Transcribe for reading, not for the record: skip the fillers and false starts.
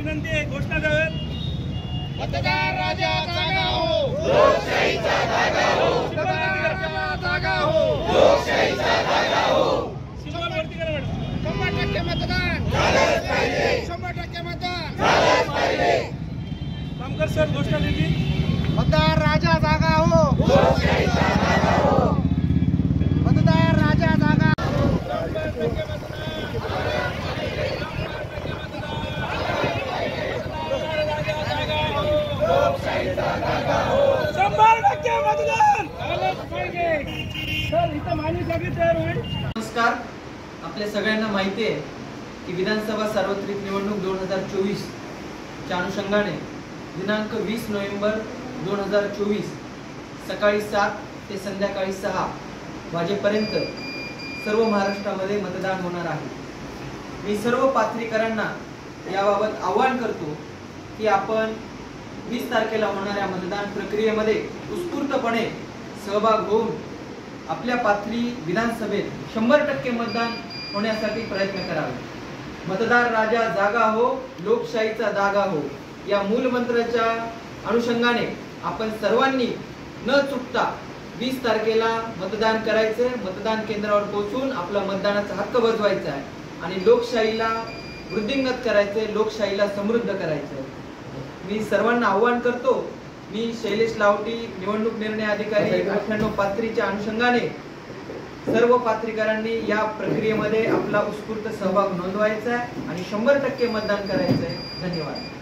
विनंती आहे, घोषणा द्याव्यात। मतदार राजा जागा हो, लोकशाहीचा जागा हो, मतदार राजा जागा हो, लोकशाहीचा जागा हो। सिंबल वरती करा मॅडम। 100% मतदान झालंच पाहिजे, 100% मतदान झालंच पाहिजे। कामकर सर घोषणा देतील। मतदार राजा जागा हो, लोकशाहीचा जागा हो, मतदार राजा जागा हो, 100% मतदान। सर इथं मानवी सभा तयार होईल। नमस्कार, आपल्या सगळ्यांना माहिती आहे की विधानसभा सार्वत्रिक निवडणूक 2024 च्या अनुषंगाने दिनांक 20 नोव्हेंबर 2024 सकाळी 7 ते संध्याकाळी 6 वाजेपर्यंत सर्व महाराष्ट्रामध्ये मतदान होणार आहे। मी सर्व पात्रीकरांना याबाबत आवाहन करतो की आपण 20 तारखेला होणाऱ्या मतदान प्रक्रियेमध्ये उत्स्फूर्तपणे सहभाग होऊन आपल्या पाथरी विधानसभेत 100% मतदान होण्यासाठी प्रयत्न करावे। मतदार राजा जागा हो, लोकशाहीचा दागा हो या मूल मंत्राच्या अनुषंगाने आपण सर्वांनी न चुकता 20 तारखेला मतदान करायचे, मतदान केंद्रावर पोहोचून आपला मतदानाचा हक्क बजवायचा आहे आणि लोकशाहीला वृद्धिंगत करायचे, लोकशाहीला समृद्ध करायचे। मी सर्वांना आवाहन करतो। मी शैलेश लावटी, निवडणूक निर्णय अधिकारी 98 पात्रीच्या अनुषंगाने सर्व पात्रीकरांनी या प्रक्रियेमध्ये आपला उत्स्फूर्त सहभाग नोंदवायचा आहे आणि 100% मतदान करायचं आहे। धन्यवाद।